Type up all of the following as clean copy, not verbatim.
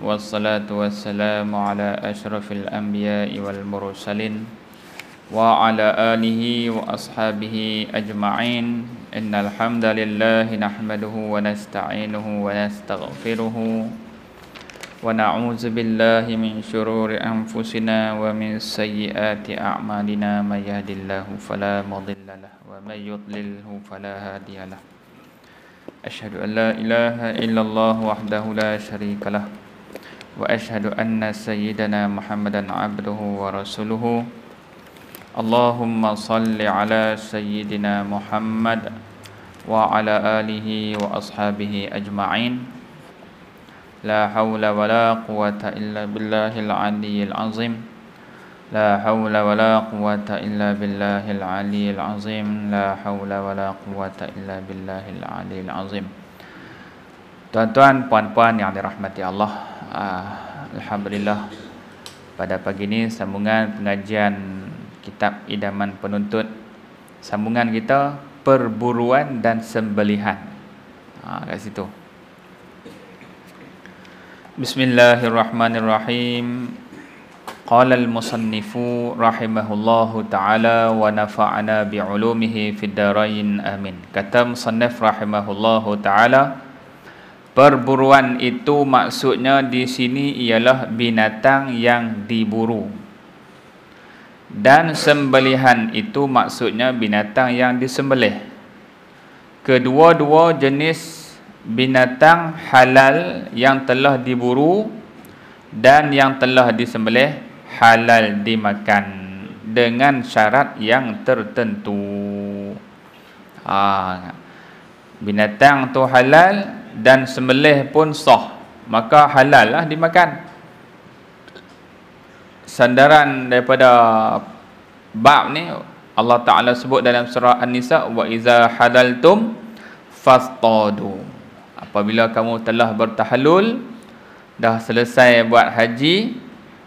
wassalatu wassalamu ala asyrafil anbiya'i wal mursalin wa ala alihi wa ashabihi ajma'in. Innal hamdalillahi nahmaduhu wa nasta'inuhu wa nastaghfiruhu wa na'udzu billahi min syururi anfusina wa min sayyiati a'malina. May yahdihillahu fala mudilla lahu wa may yudlilhu fala hadiyalah. Asyhadu an la ilaha illallah wahdahu la syarikalah wa asyhadu anna sayyidana Muhammadan abduhu wa rasuluhu. Allahumma salli ala sayyidina Muhammad wa ala alihi wa ashabihi ajma'in. La hawla wa la quwwata illa billahil aliyyil azim. La hawla wa la quwwata illa billahil aliyyil azim. La hawla wa la quwwata illa billahil aliyyil azim. Tuan-tuan, puan-puan yang dirahmati Allah, alhamdulillah pada pagi ini sambungan pengajian kitab Idaman Penuntut. Sambungan kita perburuan dan sembelihan. Kat situ. Bismillahirrahmanirrahim. Qala al-musannifu rahimahullahu ta'ala wa nafa'ana bi'ulumihi fid darain amin. Kata musannif rahimahullahu ta'ala, perburuan itu maksudnya di sini ialah binatang yang diburu. Dan sembelihan itu maksudnya binatang yang disembelih. Kedua-dua jenis binatang halal yang telah diburu dan yang telah disembelih halal dimakan dengan syarat yang tertentu. Binatang tu halal dan sembelih pun sah, maka halal lah dimakan. Sandaran daripada bab ni Allah Ta'ala sebut dalam surah An-Nisa, wa iza hadaltum fastadu. Apabila kamu telah bertahallul, dah selesai buat haji,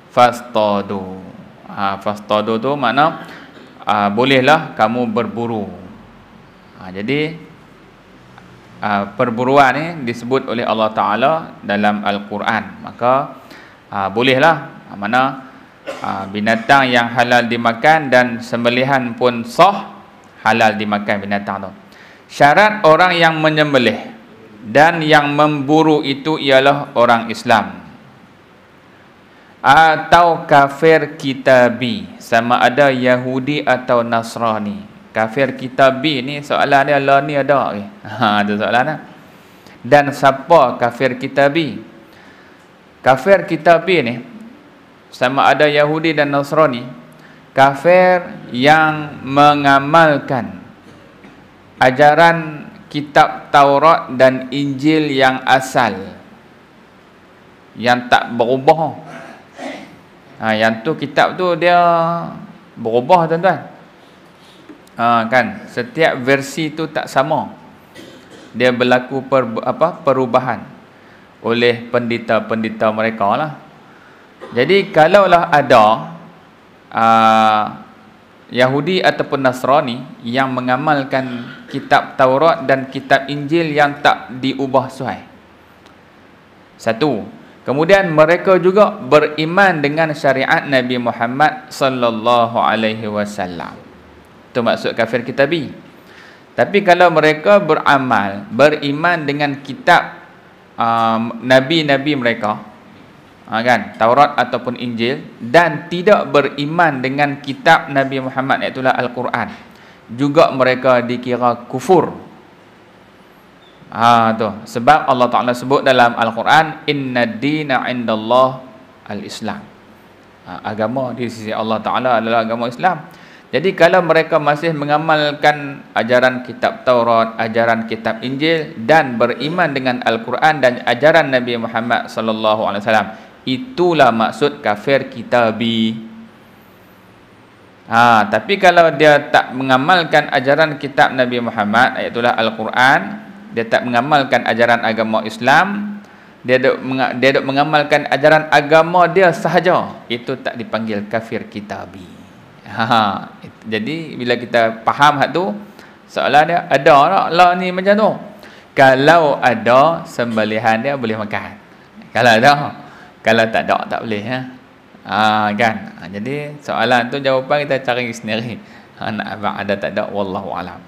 fastadu. Fastadu tu makna bolehlah kamu berburu. Jadi perburuan ni disebut oleh Allah Ta'ala dalam Al-Quran. Maka bolehlah, mana binatang yang halal dimakan dan sembelihan pun sah, halal dimakan binatang tu. Syarat orang yang menyembelih dan yang memburu itu ialah orang Islam atau kafir kitabi, sama ada Yahudi atau Nasrani. Kafir kitabi ni soalan dia lah ni ada ke? Ada soalan lah. Dan siapa kafir kitabi? Kafir kitabi ni sama ada Yahudi dan Nasrani. Kafir yang mengamalkan ajaran kitab Taurat dan Injil yang asal, yang tak berubah. Yang tu kitab tu dia berubah, tuan-tuan. Kan setiap versi tu tak sama. Dia berlaku perubahan oleh pendeta-pendeta mereka lah. Jadi kalaulah ada Yahudi ataupun Nasrani yang mengamalkan kitab Taurat dan kitab Injil yang tak diubah suai. Satu. Kemudian mereka juga beriman dengan syariat Nabi Muhammad sallallahu alaihi wasallam. Itu maksud kafir kitabi. Tapi kalau mereka beriman dengan kitab nabi-nabi mereka, kan, Taurat ataupun Injil, dan tidak beriman dengan kitab Nabi Muhammad, iaitu Al-Quran, juga mereka dikira kufur. Tu sebab Allah Ta'ala sebut dalam Al-Quran, inna dina indallah al-Islam. Agama di sisi Allah Ta'ala adalah agama Islam. Jadi kalau mereka masih mengamalkan ajaran kitab Taurat, ajaran kitab Injil, dan beriman dengan Al-Quran dan ajaran Nabi Muhammad sallallahu alaihi wasallam, itulah maksud kafir kitabi. Tapi kalau dia tak mengamalkan ajaran kitab Nabi Muhammad, iaitu Al-Quran, dia tak mengamalkan ajaran agama Islam, dia duk mengamalkan ajaran agama dia sahaja, itu tak dipanggil kafir kitabi. Jadi bila kita faham hak tu, soalan dia, ada tak lah ni macam tu? Kalau ada, sembelihan dia boleh makan. Kalau ada, Kalau tak ada, tak boleh. Kan? Jadi soalan tu jawapan kita cari sendiri. Nak abang ada tak ada, wallahu alam.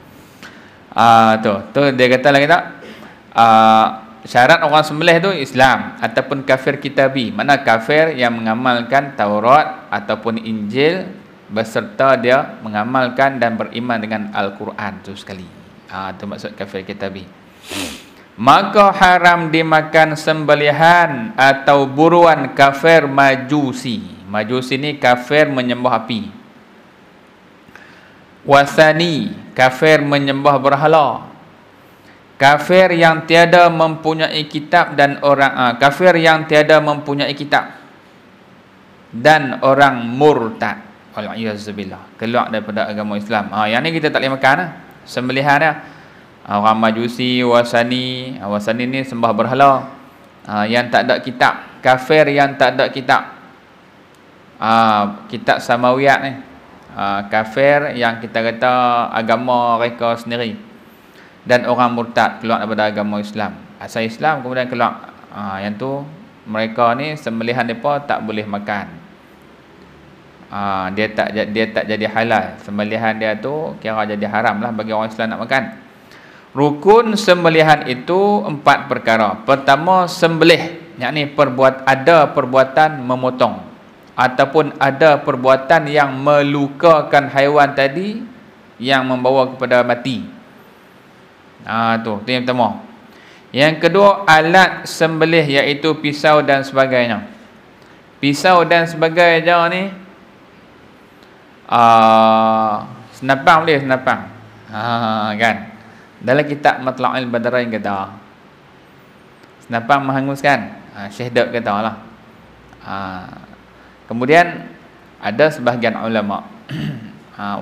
Tu dia kata lagi tak, syarat orang sembelih tu Islam ataupun kafir kitabi. Mana kafir yang mengamalkan Taurat ataupun Injil beserta dia mengamalkan dan beriman dengan Al-Quran tu sekali. Tu maksud kafir kitabi. Maka haram dimakan sembelihan atau buruan kafir majusi. Majusi ni kafir menyembah api. Wasani, kafir menyembah berhala. Kafir yang tiada mempunyai kitab dan orang kafir yang tiada mempunyai kitab dan orang murtad. Wal-iyazzubillah, keluar daripada agama Islam. Yang ni kita tak boleh makan sembelihan dia. Orang majusi, wasani. Wasani ni sembah berhala. Yang tak ada kitab. Kafir yang tak ada kitab. Kitab samawiyat ni. Kafir yang kita kata agama mereka sendiri. Dan orang murtad, keluar daripada agama Islam. Asal Islam kemudian keluar. Yang tu mereka ni sembelihan mereka tak boleh makan. Dia tak jadi halal. Sembelihan dia tu kira jadi haram lah bagi orang Islam nak makan. Rukun sembelihan itu 4 perkara. Pertama, sembelih, yakni ada perbuatan memotong ataupun ada perbuatan yang melukakan haiwan tadi yang membawa kepada mati. Tu yang pertama. Yang kedua, alat sembelih iaitu pisau dan sebagainya. Pisau dan sebagainya ni senapang boleh, senapang. Kan? Dalam kitab Matla'il Badarain kata senapang menghanguskan. Syekh kata lah. Kemudian ada sebahagian ulama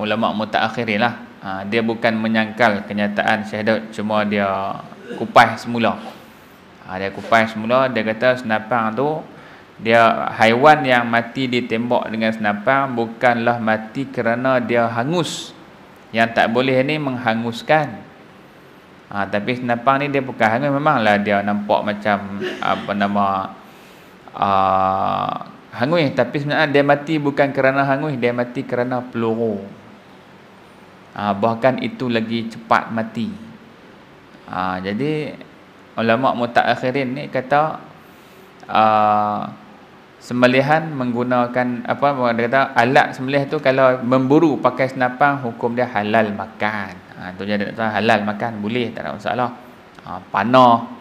ulama mutaakhirin lah, dia bukan menyangkal kenyataan Syekh, cuma dia kupas semula. Dia kupas semula, dia kata senapang tu, dia haiwan yang mati ditembak dengan senapang bukanlah mati kerana dia hangus. Yang tak boleh ni menghanguskan. Tapi senapang ni dia bukan hangus, memanglah dia nampak macam hangus, tapi sebenarnya dia mati bukan kerana hangus, dia mati kerana peluru. Bahkan itu lagi cepat mati. Jadi ulama mutaakhirin ni kata sembelihan menggunakan dia kata alat sembelih tu kalau memburu pakai senapang hukum dia halal makan. Tu jadi halal makan, boleh, tak ada masalah. Panah,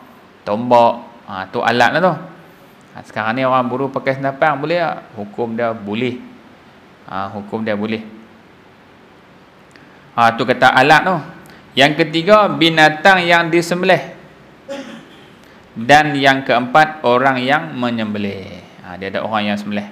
tombak, tu alat lah tu. Sekarang ni orang buru pakai senapang boleh tak? Hukum dia boleh. Hukum dia boleh. Tu kata alat tu. Yang ketiga, binatang yang disembelih. Dan yang keempat, orang yang menyembelih. Dia ada orang yang sembelih.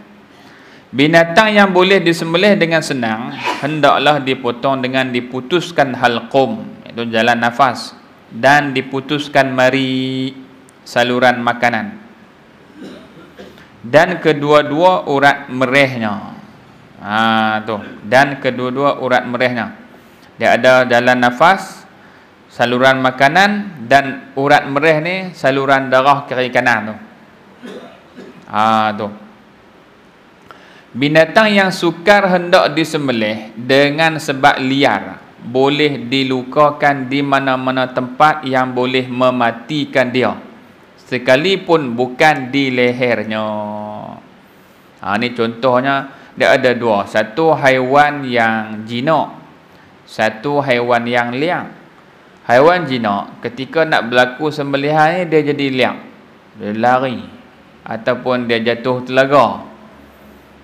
Binatang yang boleh disembelih dengan senang hendaklah dipotong dengan diputuskan halqum, iaitu jalan nafas, dan diputuskan mari, saluran makanan, dan kedua-dua urat merehnya. Dan kedua-dua urat merehnya. Dia ada jalan nafas, saluran makanan, dan urat mereh ni saluran darah kiri kanan tu. Binatang yang sukar hendak disembelih dengan sebab liar, boleh dilukakan di mana-mana tempat yang boleh mematikan dia, sekalipun bukan di lehernya. Ni contohnya, dia ada dua. Satu haiwan yang jinak, satu haiwan yang liang. Haiwan jinak, ketika nak berlaku sembelihan ni, dia jadi liang, dia lari, ataupun dia jatuh telaga,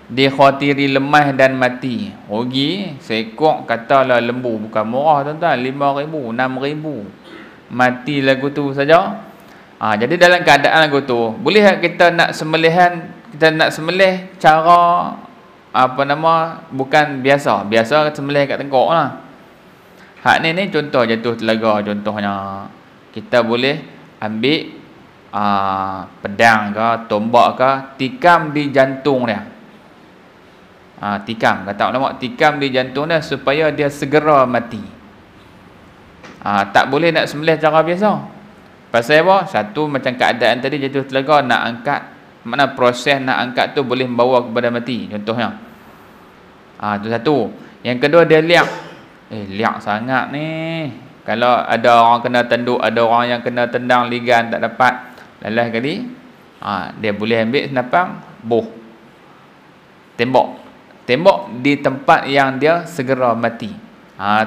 dikhawatiri lemah dan mati. Rugi, seekor katalah lembu, bukan murah tuan-tuan, 5,000, 6,000, mati lagu tu saja. Jadi dalam keadaan lagu tu, boleh tak kita nak sembelihan, kita nak sembelih cara bukan biasa. Biasa sembelih kat tengkok lah. Hak ni contoh jatuh telaga contohnya. Kita boleh ambil pedang ke, tombak ke, tikam di jantung dia. Tikam, kata ulama, tikam di jantung dia supaya dia segera mati. Tak boleh nak sembelih cara biasa. Pasal apa? Satu, macam keadaan tadi jatuh telaga, nak angkat Makna proses nak angkat tu boleh membawa kepada mati contohnya. Tu satu. Yang kedua dia liak. Liak sangat ni. Kalau ada orang kena tenduk, ada orang yang kena tendang ligan tak dapat, lalas kali dia boleh ambil senapang tembok di tempat yang dia segera mati.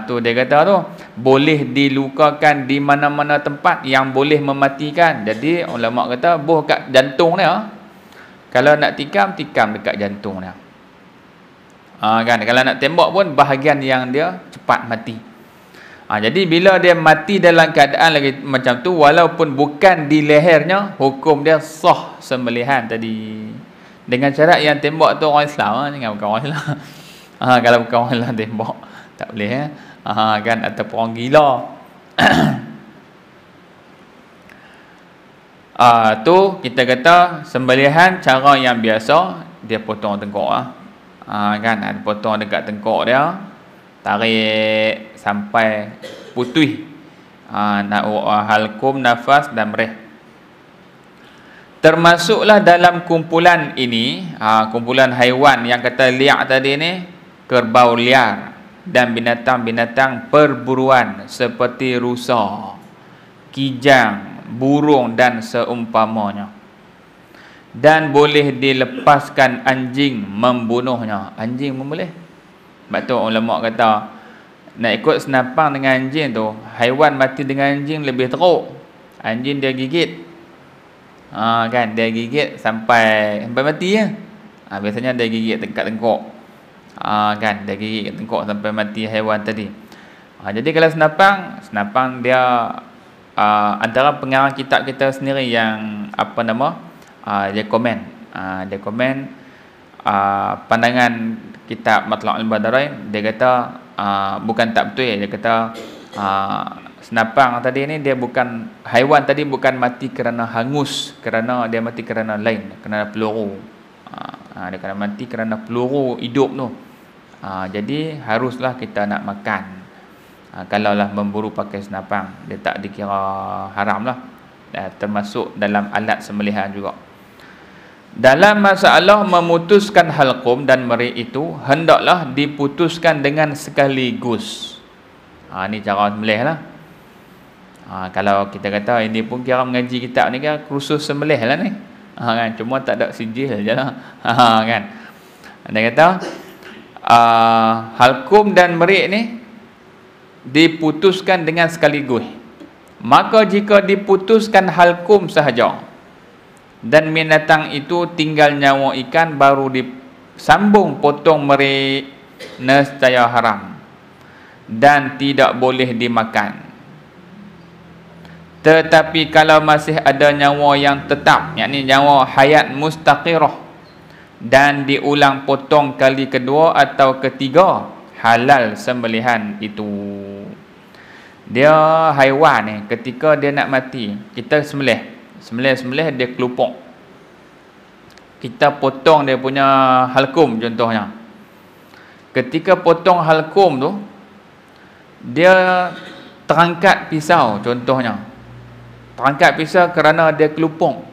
Tu dia kata tu boleh dilukakan di mana-mana tempat yang boleh mematikan. Jadi ulama kata boh kat jantung dia. Kalau nak tikam dekat jantung dia. Kan, kalau nak tembak pun bahagian yang dia cepat mati. Jadi bila dia mati dalam keadaan lagi macam tu, walaupun bukan di lehernya, hukum dia sah sembelihan tadi. Dengan syarat yang tembak tu orang Islam, jangan bukan orang Islam. Kalau bukan orang Islam tembak tak boleh kan, ataupun orang gila. Tu kita kata sembelihan cara yang biasa, dia potong tengkok kan, ada potong dekat tengkok dia, tarik sampai putih, halkum, nafas dan mereh. Termasuklah dalam kumpulan ini, kumpulan haiwan yang kata liak tadi ni, kerbau liar dan binatang-binatang perburuan seperti rusa, kijang, burung dan seumpamanya. Dan boleh dilepaskan anjing membunuhnya. Anjing pun boleh. Sebab tu ulama kata nak ikut senapang dengan anjing tu, haiwan mati dengan anjing lebih teruk. Anjing dia gigit, kan, dia gigit sampai mati ya. Biasanya dia gigit dekat tengkok, kan, dia gigit tengkok sampai mati haiwan tadi. Jadi kalau senapang dia antara pengarang kitab kita sendiri yang dia komen pandangan kitab Matla'ul Badarain. Dia kata bukan tak betul, dia kata senapang tadi ni dia bukan, haiwan tadi bukan mati kerana hangus, kerana dia mati kerana lain, kerana peluru. Dia kena mati kerana peluru hidup tu. Jadi haruslah kita nak makan. Kalaulah memburu pakai senapang, dia tak dikira haram lah, termasuk dalam alat sembelihan juga. Dalam masalah memutuskan halqum dan meri itu, hendaklah diputuskan dengan sekaligus. Ni cara sembelih lah. Kalau kita kata ini pun kira mengaji kitab ni kan kursus sembelih lah ni, kan, cuma tak ada sijil je lah. Kan, dia kata halqum dan meri ni diputuskan dengan sekaligus. Maka jika diputuskan halqum sahaja dan binatang itu tinggal nyawa ikan, baru disambung potong meri, nescaya haram dan tidak boleh dimakan. Tetapi kalau masih ada nyawa yang tetap, yakni nyawa hayat mustaqirah, dan diulang potong kali kedua atau ketiga, halal sembelihan itu. Dia haiwan ni, ketika dia nak mati, kita sembelih dia kelupuk, kita potong dia punya halkum contohnya. Ketika potong halkum tu, dia terangkat pisau contohnya, terangkat pisau kerana dia kelupuk,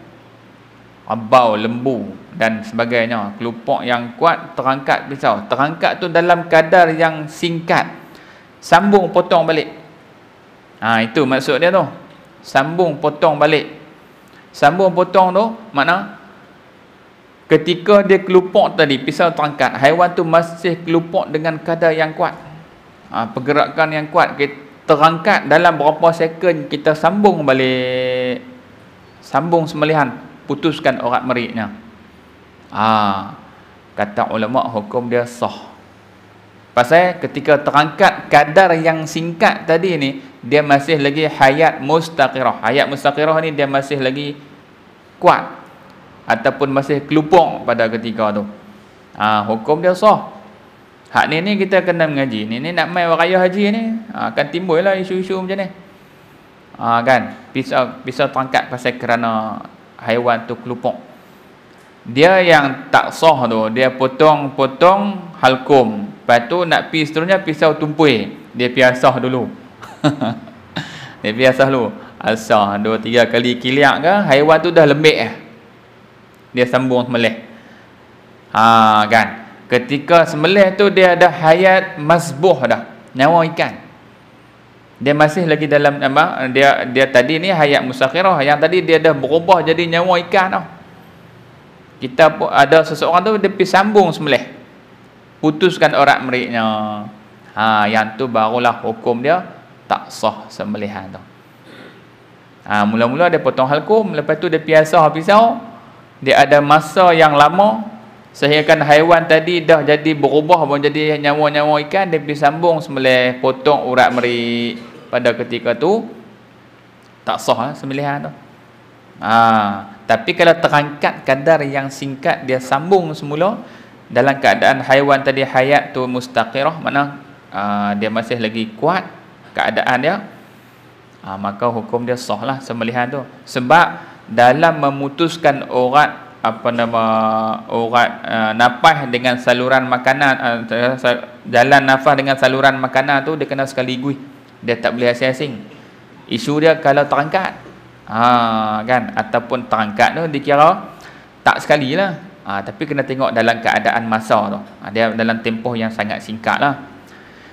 bau, lembu dan sebagainya, kelupuk yang kuat, terangkat pisau. Terangkat tu dalam kadar yang singkat, sambung potong balik. Itu maksud dia tu, sambung potong balik. Sambung potong tu makna ketika dia kelupuk tadi, pisau terangkat, haiwan tu masih kelupuk dengan kadar yang kuat, pergerakan yang kuat, kita terangkat dalam berapa second, kita sambung balik, sambung sembelihan, putuskan urat meriknya. Kata ulama hukum dia sah. Pasal ketika terangkat kadar yang singkat tadi ni, dia masih lagi hayat mustaqirah. Hayat mustaqirah ni dia masih lagi kuat ataupun masih kelupuk pada ketika tu. Hukum dia sah. Hak ni kita kena mengaji. Ni nak mai raya haji ni, akan timbul lah isu-isu macam ni. Kan, pisau terangkat pasal kerana haiwan tu kelupuk. Dia yang tak sah tu, dia potong-potong halkum. Lepas tu nak pi seterusnya pisau tumpui, dia piasah dulu. Dia piasah dulu. Asah 2-3 kali kiliak ke, haiwan tu dah lembik . dia sambung sembelih. Kan. Ketika sembelih tu dia ada hayat mazbuh dah, nyawa ikan. Dia masih lagi dalam apa? Dia tadi ni hayat mustakhirah, yang tadi dia dah berubah jadi nyawa ikan dah. Kita pun ada seseorang tu dia pergi sambung sembelih, putuskan urat meriknya. Yang tu barulah hukum dia tak sah sembelihan tu. Mula-mula dia potong halkum, lepas tu dia piasah pisau. Dia ada masa yang lama sehingga haiwan tadi dah jadi berubah menjadi nyawa-nyawa ikan, dia pergi sambung sembelih, potong urat merik. Pada ketika tu tak sah sembelihan tu. Tapi kalau terangkat kadar yang singkat dia sambung semula dalam keadaan haiwan tadi hayat tu mustaqirah, mana dia masih lagi kuat keadaan dia, maka hukum dia sah lah sembelihan tu. Sebab dalam memutuskan urat nafas dengan saluran makanan, jalan nafas dengan saluran makanan tu dia kena sekaligus, dia tak boleh asing-asing. Isu dia kalau terangkat kan, ataupun terangkat tu dikira tak sekali lah, tapi kena tengok dalam keadaan masa tu, dia dalam tempoh yang sangat singkat lah.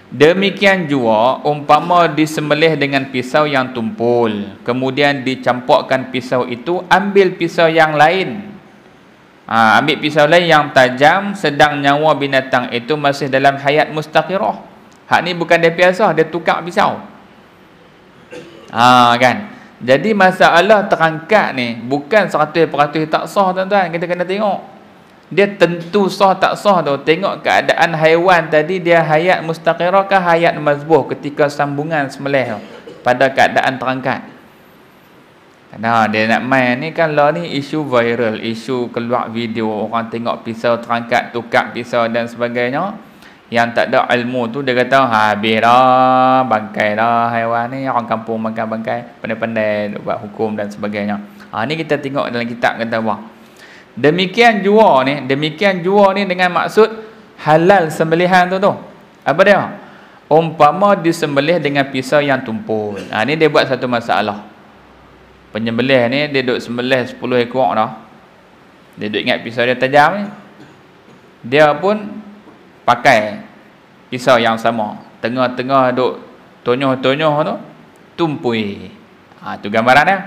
Demikian juga umpama disembelih dengan pisau yang tumpul, kemudian dicampurkan pisau itu, ambil pisau yang lain, ambil pisau lain yang tajam, sedang nyawa binatang itu masih dalam hayat mustaqirah. Hak ni bukan dia piasah, dia tukar pisau. Kan. Jadi masalah terangkat ni bukan 100% tak sah, tuan-tuan. Kita kena tengok. Dia tentu sah tak sah tu, tengok keadaan haiwan tadi, dia hayat mustaqirah ke hayat mazbuh ketika sambungan sembelih tu, pada keadaan terangkat. Dia nak main ni kan lah ni isu viral, isu keluar video orang tengok pisau terangkat, tukar pisau dan sebagainya. Yang tak ada ilmu tu dia kata habis dah, bangkai dah haiwan ni, orang kampung makan bangkai, pandai-pandai buat hukum dan sebagainya. Ni kita tengok dalam kitab kata apa. Demikian jua ni dengan maksud halal sembelihan tu. Apa dia? Umpama disembelih dengan pisau yang tumpul. Ni dia buat satu masalah. Penyembelih ni dia duk sembelih 10 ekor dah. Dia duk ingat pisau dia tajam ni. Dia pun pakai pisau yang sama. Tengah-tengah duk tonyoh-tonyoh tu tumpui. Tu gambaran dia.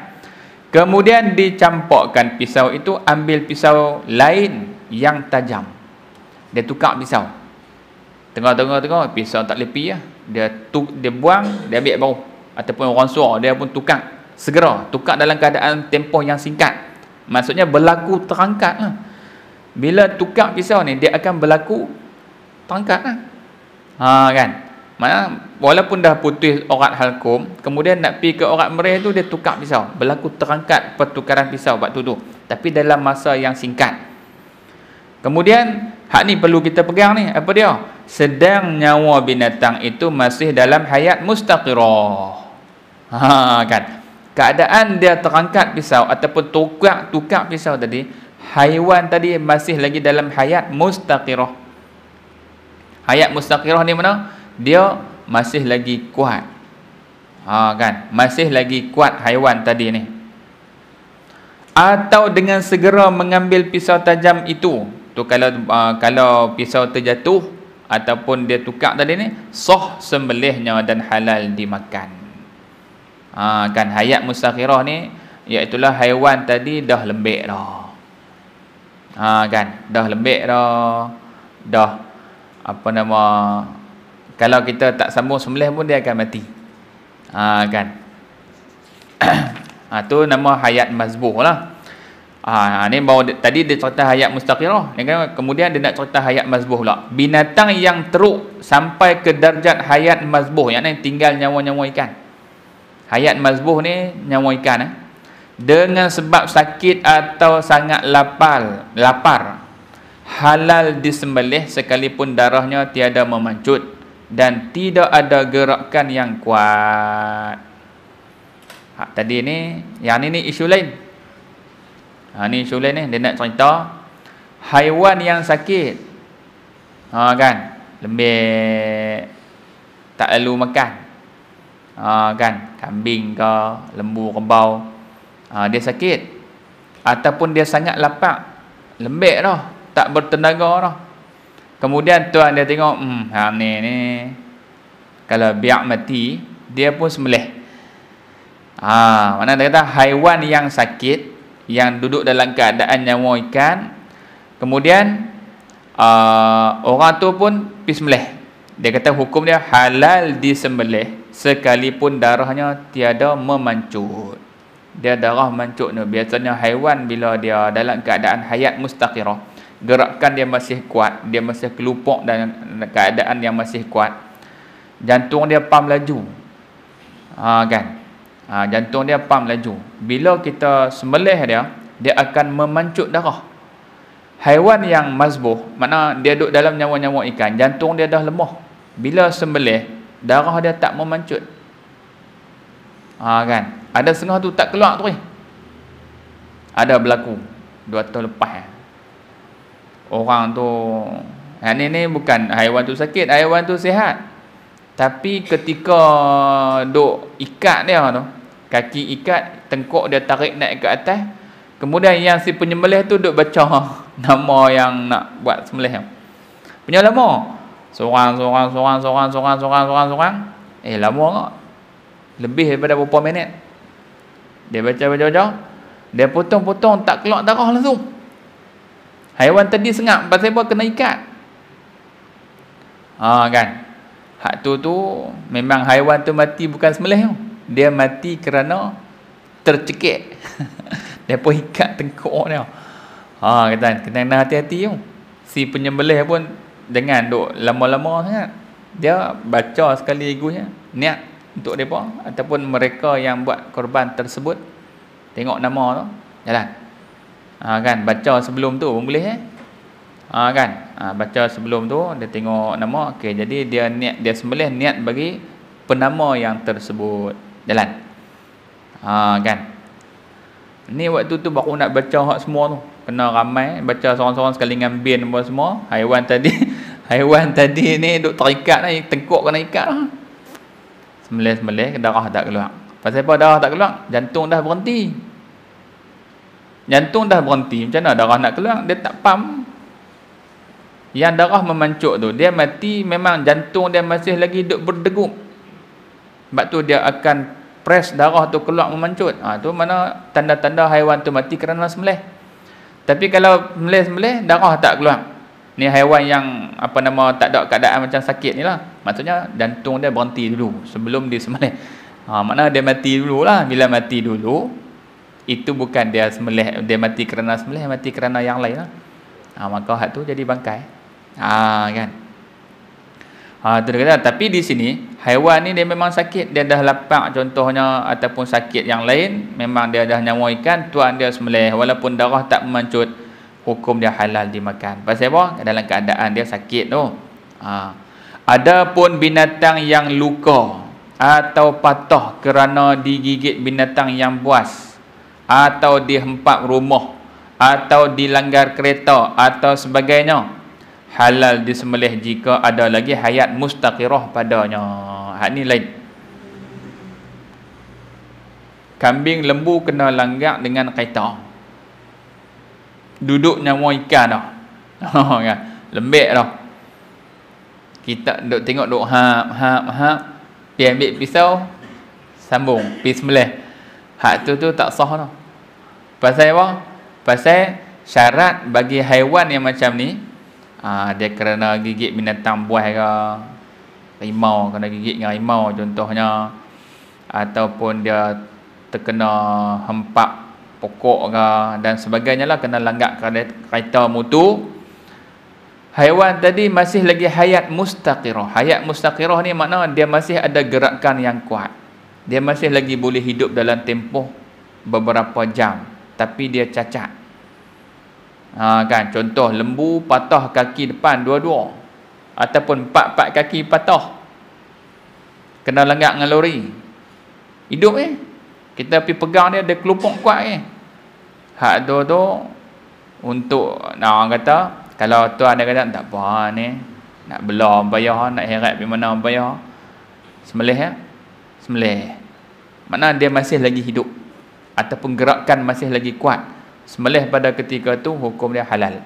Kemudian dicampurkan pisau itu, ambil pisau lain yang tajam. Dia tukar pisau. Tengah-tengah pisau tak lepi lah. Dia buang, dia ambil baru. Ataupun orang suar, dia pun tukar. Segera, tukar dalam keadaan tempoh yang singkat. Maksudnya berlaku terangkat lah. Bila tukar pisau ni, dia akan berlaku terangkat lah. Kan? Mana walaupun dah putus urat halkum, kemudian nak pergi ke urat merih tu, dia tukar pisau, berlaku terangkat pertukaran pisau waktu tu, tapi dalam masa yang singkat. Kemudian hak ni perlu kita pegang ni, apa dia? Sedang nyawa binatang itu masih dalam hayat mustaqirah. Kan, keadaan dia terangkat pisau ataupun tukar pisau tadi, haiwan tadi masih lagi dalam hayat mustaqirah. Hayat mustaqirah ni mana? Dia masih lagi kuat. Kan, masih lagi kuat haiwan tadi ni. Atau dengan segera mengambil pisau tajam itu. Tu kalau pisau terjatuh ataupun dia tukar tadi ni, sah sembelihnya dan halal dimakan. Kan hayat mustaqirah ni iaitulah haiwan tadi dah lembek dah. Kan, dah lembek dah. Dah kalau kita tak sambung sembelih pun dia akan mati. Kan. Tu nama hayat mazbuh lah. Ni baru tadi dia cerita hayat mustaqirah, kemudian dia nak cerita hayat mazbuh pula. Binatang yang teruk sampai ke darjat hayat mazbuh, yang ni tinggal nyawa-nyawa ikan. Hayat mazbuh ni nyawa ikan. Dengan sebab sakit atau sangat lapar, halal disembelih sekalipun darahnya tiada memancut dan tidak ada gerakan yang kuat. Tadi ni, yang ni isu lain. Ni isu lain ni, dia nak cerita haiwan yang sakit. Kan, lembek, tak lalu makan. Kan, kambing ke, lembu, kerbau. Dia sakit ataupun dia sangat lapar. lembek dah, tak bertenaga dah. Kemudian tuan dia tengok, hang ni kalau biak mati, dia pun sembelih. Mana dia kata haiwan yang sakit, yang duduk dalam keadaan nyawa ikan, kemudian orang tu pun pergi sembelih. Dia kata hukum dia halal disembelih sekalipun darahnya tiada memancut. Dia darah mancut tu. Biasanya haiwan bila dia dalam keadaan hayat mustaqirah, gerakan dia masih kuat, dia masih kelupuk dalam keadaan yang masih kuat, jantung dia pam laju. Jantung dia pam laju. Bila kita sembelih dia akan memancut darah. Haiwan yang mazbuh, mana dia duduk dalam nyawa-nyawa ikan, jantung dia dah lemah. Bila sembelih, darah dia tak memancut. Ada setengah tu tak keluar tu. Ada berlaku 2 tahun lepas. Orang tu, ni bukan haiwan tu sakit, haiwan tu sihat. Tapi ketika duk ikat dia tu, kaki ikat, tengkuk dia tarik naik ke atas, kemudian yang si penyembelih tu duk baca nama yang nak buat sembelih. Punya lama. Sorang. Lama tak? Lebih daripada berapa minit. Dia baca. Dia potong-potong, tak keluar darah langsung. Haiwan tadi sengap, pasal apa? Kena ikat. Hak tu memang haiwan tu mati bukan sembelih. Dia mati kerana tercekik. Dia pun ikat tengkuk dia. Kena hati-hati. Si penyembelih pun jangan duk lama-lama sangat. Dia baca sekali egonya, niat untuk mereka ataupun mereka yang buat korban tersebut, tengok nama tu, jalan. Baca sebelum tu pun boleh. Baca sebelum tu, dia tengok nama, okey, jadi dia niat, dia sembelih niat bagi penama yang tersebut, jalan. Ni waktu tu baru nak baca hak semua tu, kena ramai baca seorang-seorang sekali dengan bin apa semua. Haiwan tadi ni duk terikat ni, tengkuk kena ikat lah. Sembelih darah tak keluar. Pasal apa darah tak keluar? Jantung dah berhenti. Macam mana darah nak keluar? Dia tak pam. Yang darah memancut tu, dia mati, memang jantung dia masih lagi duk berdegup. Sebab tu dia akan press darah tu keluar memancut. Tu mana tanda-tanda haiwan tu mati kerana sembelih. Tapi kalau sembelih darah tak keluar, ni haiwan yang tak ada keadaan macam sakit ni lah. Maksudnya jantung dia berhenti dulu sebelum dia sembelih. Maknanya dia mati dulu lah. Bila mati dulu, itu bukan dia sembelih, dia mati kerana sembelih, mati kerana yang lain lah. Maka hak tu jadi bangkai. Tu dia kata, tapi di sini haiwan ni dia memang sakit, dia dah lapak contohnya ataupun sakit yang lain, memang dia dah nyawa ikan, tuan dia sembelih walaupun darah tak memancut, hukum dia halal dimakan. Pasal apa? Dalam keadaan dia sakit tu. Adapun binatang yang luka atau patah kerana digigit binatang yang buas, atau dihempap rumah, atau dilanggar kereta atau sebagainya, halal disembelih jika ada lagi hayat mustaqirah padanya. Hak ni lain. Kambing lembu kena langgar dengan kereta, duduk nyawa ikan dah. Lembek dah. Kita duk tengok duk hap, dia ambil pisau, sambung, pergi sembelih. Hak tu tak sah dah. Pasal apa? Pasal syarat bagi haiwan yang macam ni, dia kerana gigit binatang buas ke, rimau, kena gigit dengan rimau contohnya, ataupun dia terkena hempap pokok ke dan sebagainya lah, kena langgar kereta mutu. Haiwan tadi masih lagi hayat mustaqirah. Hayat mustaqirah ni makna dia masih ada gerakan yang kuat, dia masih lagi boleh hidup dalam tempoh beberapa jam, tapi dia cacat. Contoh lembu patah kaki depan dua-dua, ataupun 4 kaki patah, kena langgar dengan lori, hidup kita pergi pegang dia kelupuk kuat Hak tu untuk orang kata, kalau tuan dia kata tak apa ni, nak belah bayar, nak heret pergi mana bayar, sembelih sembelih. Maknanya dia masih lagi hidup ataupun gerakan masih lagi kuat. sembelih pada ketika tu hukum dia halal.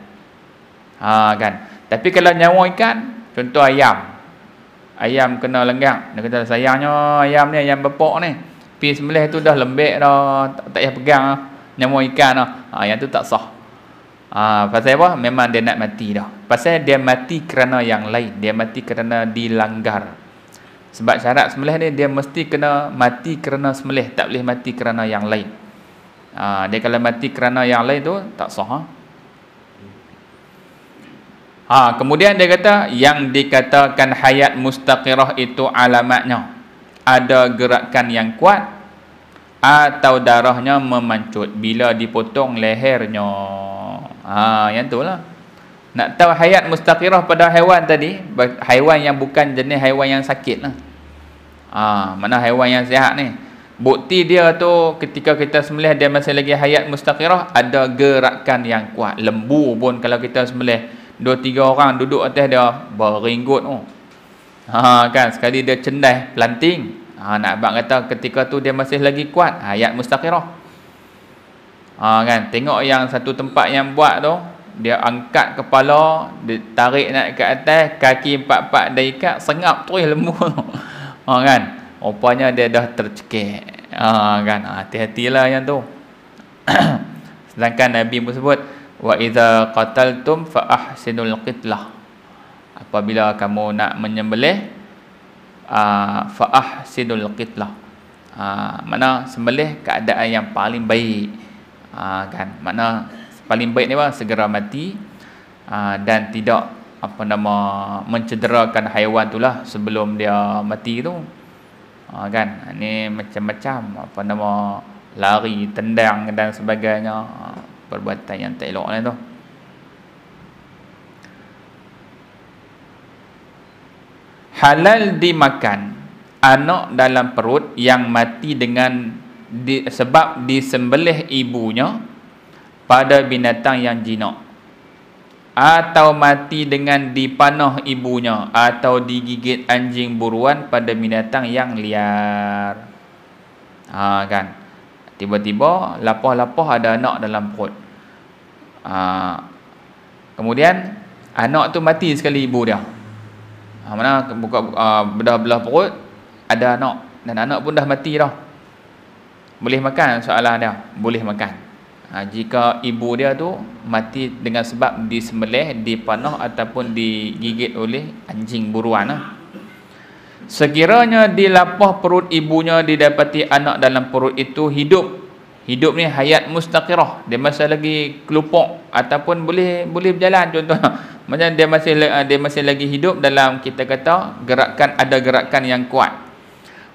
Kan. Tapi kalau nyawa ikan, contoh ayam kena lenggak, dia kata sayangnya ayam ni, ayam bepok ni, pi sembelih tu dah lembek dah, tak payah pegang dah, nyawa ikan dah. Yang tu tak sah. Pasal apa? Memang dia nak mati dah. Pasal dia mati kerana yang lain, dia mati kerana dilanggar. Sebab syarat sembelih ni dia mesti kena mati kerana sembelih, tak boleh mati kerana yang lain. Dia kalau mati kerana yang lain tu tak sah. Kemudian dia kata yang dikatakan hayat mustaqirah itu alamatnya ada gerakan yang kuat atau darahnya memancut bila dipotong lehernya. Yang tu lah. Nak tahu hayat mustaqirah pada haiwan tadi, haiwan yang bukan jenis haiwan yang sakit lah. Mana haiwan yang sihat ni, bukti dia tu ketika kita sembelih dia masih lagi hayat mustaqirah, ada gerakan yang kuat. Lembu pun kalau kita sembelih 2-3 orang duduk atas dia beringgut kan, sekali dia cendas pelanting, nak abang kata ketika tu dia masih lagi kuat, hayat mustaqirah. Kan, tengok yang satu tempat yang buat tu, dia angkat kepala, dia tarik naik ke atas, kaki 4-4 dia ikat, sengap terus lembu kan, rupanya dia dah tercekik. Kan, hati-hatilah yang tu. Sedangkan Nabi pun sebut, wa idza qataltum fa ahsinul qitlah, apabila kamu nak menyembelih fa ahsinul qitlah, mana sembelih keadaan yang paling baik. Kan, makna paling baik ni apa? Segera mati dan tidak mencederakan haiwan itulah sebelum dia mati tu. Kan, ini macam-macam lari, tendang dan sebagainya, perbuatan yang tak elok ni tu. Halal dimakan anak dalam perut yang mati dengan sebab disembelih ibunya pada binatang yang jinak, atau mati dengan dipanah ibunya, atau digigit anjing buruan pada binatang yang liar. Kan, tiba-tiba lapah-lapah ada anak dalam perut. Kemudian anak tu mati sekali ibu dia. Mana buka belah perut ada anak, dan anak pun dah mati dah. Boleh makan? Soalan dia, boleh makan. Jika ibu dia tu mati dengan sebab disembelih, dipanah ataupun digigit oleh anjing buruan Sekiranya di lapah perut ibunya didapati anak dalam perut itu hidup. Hidup ni hayat mustaqirah, dia masih lagi kelupuk ataupun boleh berjalan contohnya. Macam dia masih lagi hidup dalam, kita kata ada gerakan yang kuat.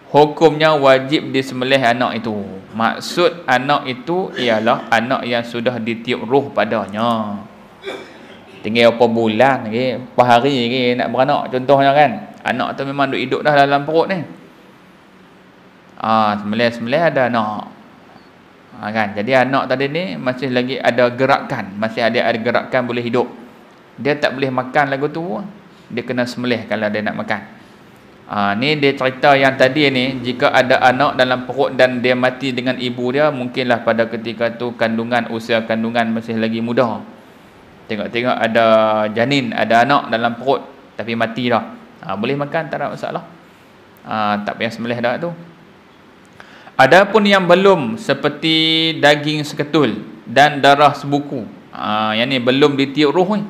Hukumnya wajib disembelih anak itu. Maksud anak itu ialah anak yang sudah ditiup roh padanya. Tinggal apa bulan lagi, apa hari lagi nak beranak contohnya kan. Anak tu memang duk hidup dah dalam perut ni. Sembelih ada anak. Kan, jadi anak tadi ni masih lagi ada gerakan, masih ada gerakan boleh hidup. Dia tak boleh makan lagu tu, dia kena sembelih kalau dia nak makan. Ni dia cerita yang tadi ni, jika ada anak dalam perut dan dia mati dengan ibu dia, mungkinlah pada ketika tu usia kandungan masih lagi muda. Tengok-tengok ada janin, ada anak dalam perut tapi mati dah. Boleh makan, tak ada masalah. Tak payah sembelih dah tu. Adapun yang belum, seperti daging seketul dan darah sebuku, yang ni belum ditiup roh ni,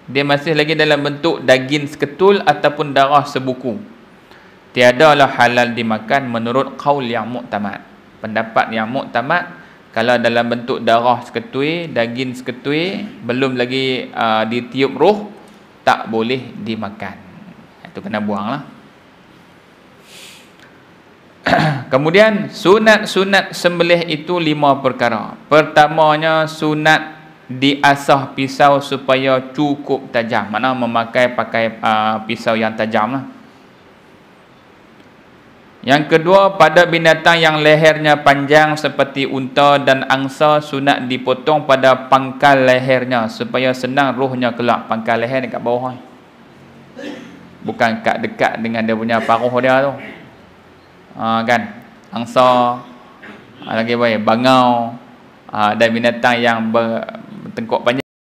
dia masih lagi dalam bentuk daging seketul ataupun darah sebuku, tiadalah halal dimakan menurut qaul yang muktamad. Pendapat yang muktamad, kalau dalam bentuk darah seketui, daging seketui, belum lagi ditiup roh, tak boleh dimakan. Itu kena buang lah. Kemudian sunat-sunat sembelih itu 5 perkara. Pertamanya, sunat diasah pisau supaya cukup tajam. Mana pakai pisau yang tajam lah. Yang kedua, pada binatang yang lehernya panjang seperti unta dan angsa, sunat dipotong pada pangkal lehernya supaya senang rohnya keluar. Pangkal leher dekat bawah, bukan kat dekat dengan dia punya paruh dia tu. Kan, angsa lagi baik, bangau, Dan binatang yang bertengkuk panjang